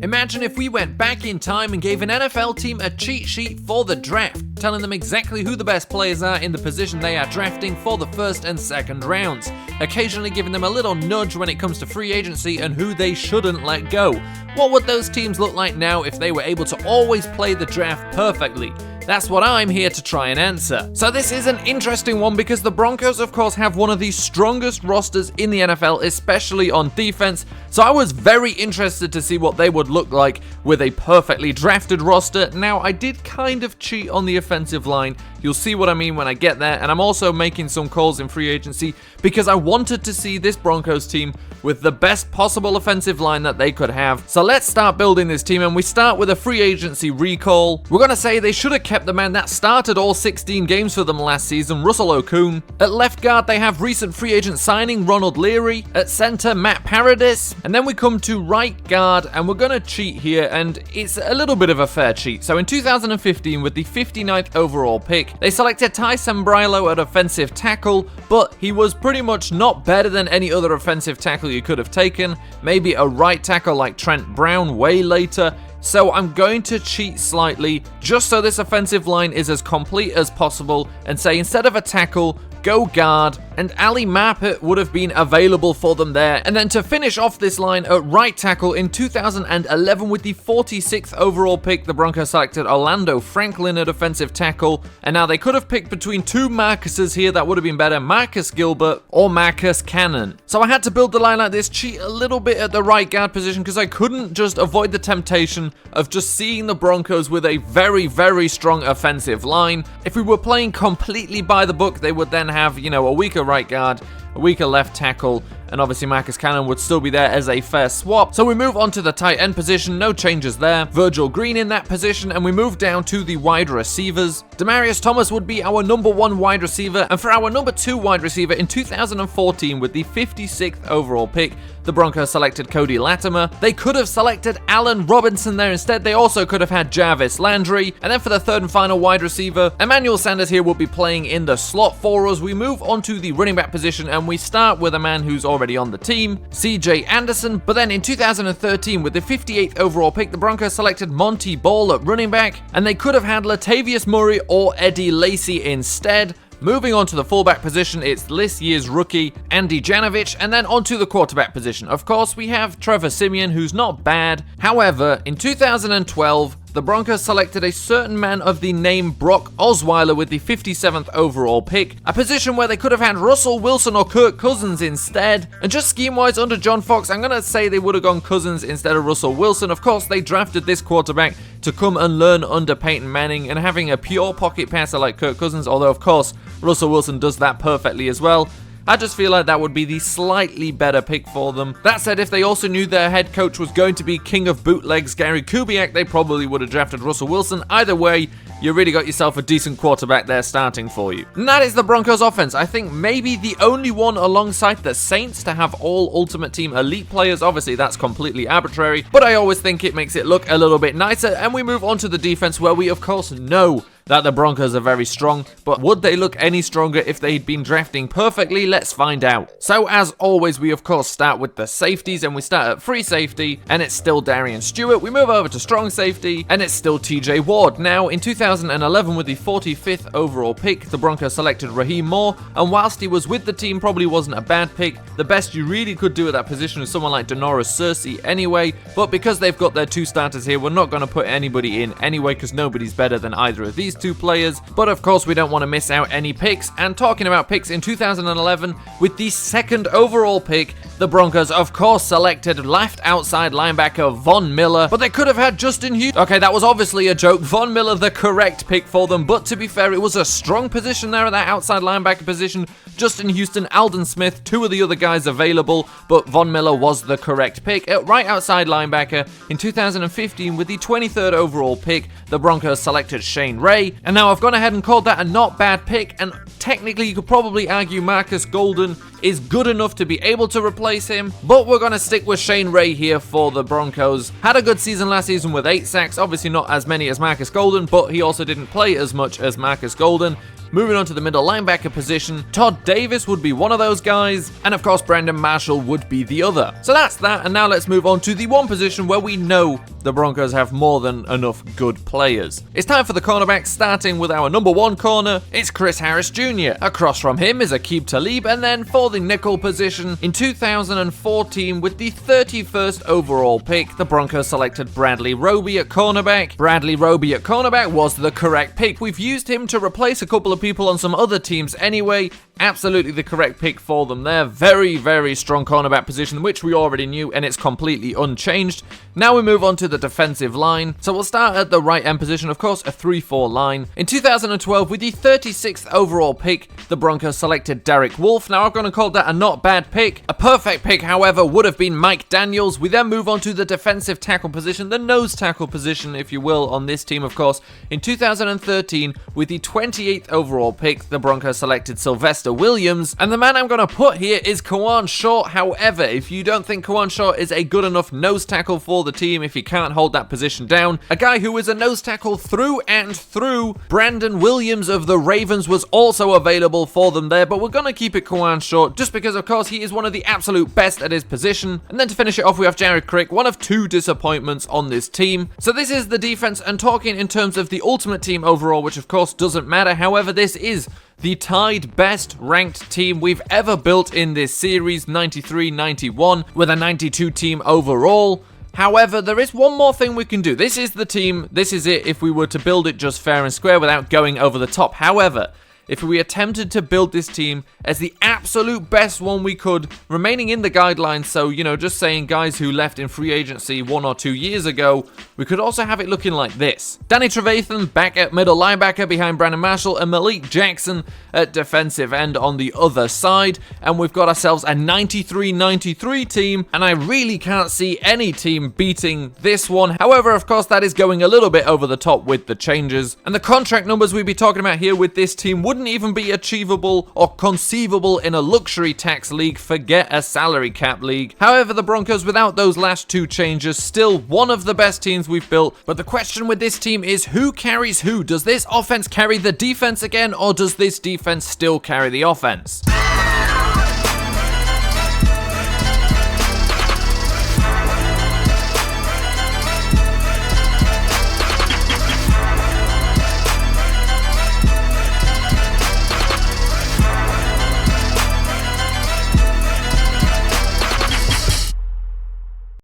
Imagine if we went back in time and gave an NFL team a cheat sheet for the draft, telling them exactly who the best players are in the position they are drafting for the first and second rounds, occasionally giving them a little nudge when it comes to free agency and who they shouldn't let go. What would those teams look like now if they were able to always play the draft perfectly? That's what I'm here to try and answer. So this is an interesting one because the Broncos, of course, have one of the strongest rosters in the NFL, especially on defense. So I was very interested to see what they would look like with a perfectly drafted roster. Now, I did kind of cheat on the offensive line. You'll see what I mean when I get there. And I'm also making some calls in free agency because I wanted to see this Broncos team with the best possible offensive line that they could have. So let's start building this team, and we start with a free agency recall. We're going to say they should have kept the man that started all 16 games for them last season, Russell Okung. At left guard, they have recent free agent signing Ronald Leary. At center, Matt Paradis. And then we come to right guard, and we're going to cheat here, and it's a little bit of a fair cheat. So in 2015, with the 59th overall pick, they selected Ty Sambrailo at offensive tackle, but he was pretty much not better than any other offensive tackle you could have taken. Maybe a right tackle like Trent Brown way later. So I'm going to cheat slightly, just so this offensive line is as complete as possible, and say instead of a tackle, go guard, and Ali Marpet would have been available for them there. And then to finish off this line at right tackle in 2011 with the 46th overall pick, the Broncos selected Orlando Franklin at offensive tackle. And now they could have picked between two Marcuses here that would have been better, Marcus Gilbert or Marcus Cannon. So I had to build the line like this, cheat a little bit at the right guard position because I couldn't just avoid the temptation of just seeing the Broncos with a very, very strong offensive line. If we were playing completely by the book, they would then have, a weaker right guard, a weaker left tackle, and obviously Marcus Cannon would still be there as a fair swap. So we move on to the tight end position, no changes there. Virgil Green in that position, and we move down to the wide receivers. Demaryius Thomas would be our number 1 wide receiver, and for our number 2 wide receiver in 2014 with the 56th overall pick, the Broncos selected Cody Latimer. They could have selected Allen Robinson there instead. They also could have had Jarvis Landry. And then for the third and final wide receiver, Emmanuel Sanders here will be playing in the slot for us. We move on to the running back position, and we start with a man who's already on the team, CJ Anderson. But then in 2013, with the 58th overall pick, the Broncos selected Monty Ball at running back, and they could have had Latavius Murray or Eddie Lacy instead. Moving on to the fullback position, it's this year's rookie, Andy Janovich, and then onto the quarterback position. Of course, we have Trevor Siemian, who's not bad. However, in 2012, the Broncos selected a certain man of the name Brock Osweiler with the 57th overall pick, a position where they could have had Russell Wilson or Kirk Cousins instead. And just scheme-wise under John Fox, I'm going to say they would have gone Cousins instead of Russell Wilson. Of course, they drafted this quarterback to come and learn under Peyton Manning, and having a pure pocket passer like Kirk Cousins, although of course Russell Wilson does that perfectly as well, I just feel like that would be the slightly better pick for them. That said, if they also knew their head coach was going to be king of bootlegs Gary Kubiak, they probably would have drafted Russell Wilson. Either way, you really got yourself a decent quarterback there starting for you. And that is the Broncos offense. I think maybe the only one alongside the Saints to have all Ultimate Team elite players. Obviously, that's completely arbitrary, but I always think it makes it look a little bit nicer. And we move on to the defense, where we of course know that the Broncos are very strong, but would they look any stronger if they'd been drafting perfectly? Let's find out. So as always, we of course start with the safeties, and we start at free safety, and it's still Darian Stewart. We move over to strong safety, and it's still TJ Ward. Now, in 2011, with the 45th overall pick, the Broncos selected Raheem Moore, and whilst he was with the team, probably wasn't a bad pick. The best you really could do at that position is someone like Denoris Cersei anyway, but because they've got their 2 starters here, we're not going to put anybody in anyway, because nobody's better than either of these 2 players. But of course, we don't want to miss out any picks. And talking about picks, in 2011, with the 2nd overall pick, the Broncos of course selected left outside linebacker Von Miller, but they could have had Justin Houston. Okay, that was obviously a joke. Von Miller the correct pick for them, but to be fair, it was a strong position there at that outside linebacker position. Justin Houston, Alden Smith, 2 of the other guys available, but Von Miller was the correct pick. At right outside linebacker, in 2015, with the 23rd overall pick, the Broncos selected Shane Ray. And now I've gone ahead and called that a not bad pick, and technically you could probably argue Marcus Golden is good enough to be able to replace him, but we're going to stick with Shane Ray here for the Broncos. Had a good season last season with 8 sacks, obviously not as many as Marcus Golden, but he also didn't play as much as Marcus Golden. Moving on to the middle linebacker position, Todd Davis would be one of those guys, and of course Brandon Marshall would be the other. So that's that, and now let's move on to the one position where we know the Broncos have more than enough good players. It's time for the cornerbacks, starting with our number one corner. It's Chris Harris Jr. Across from him is Aqib Talib, and then for the nickel position, in 2014 with the 31st overall pick, the Broncos selected Bradley Roby at cornerback. Bradley Roby at cornerback was the correct pick. We've used him to replace a couple of people on some other teams anyway. Absolutely the correct pick for them there. Very, very strong cornerback position, which we already knew, and it's completely unchanged. Now we move on to the defensive line. So we'll start at the right end position, of course, a 3-4 line. In 2012, with the 36th overall pick, the Broncos selected Derek Wolfe. Now I'm going to call that a not bad pick. A perfect pick, however, would have been Mike Daniels. We then move on to the defensive tackle position, the nose tackle position, if you will, on this team, of course. In 2013, with the 28th overall pick, the Broncos selected Sylvester Williams, and the man I'm going to put here is Kawan Short. However, if you don't think Kawan Short is a good enough nose tackle for the team, if he can't hold that position down, a guy who is a nose tackle through and through, Brandon Williams of the Ravens was also available for them there, but we're going to keep it Kawan Short just because, of course, he is one of the absolute best at his position. And then to finish it off, we have Jared Crick, one of two disappointments on this team. So this is the defense, and talking in terms of the ultimate team overall, which of course doesn't matter. However, this is the tied best ranked team we've ever built in this series, 93-91, with a 92 team overall. However, there is one more thing we can do. This is the team, this is it if we were to build it just fair and square without going over the top. However, if we attempted to build this team as the absolute best one we could, remaining in the guidelines, so, you know, just saying guys who left in free agency 1 or 2 years ago, we could also have it looking like this. Danny Trevathan back at middle linebacker behind Brandon Marshall, and Malik Jackson at defensive end on the other side. And we've got ourselves a 93-93 team, and I really can't see any team beating this one. However, of course, that is going a little bit over the top with the changes. And the contract numbers we'd be talking about here with this team wouldn't even be achievable or conceivable in a luxury tax league, forget a salary cap league. However, the Broncos, without those last two changes, still one of the best teams we've built. But the question with this team is, who carries who? Does this offense carry the defense again, or does this defense still carry the offense?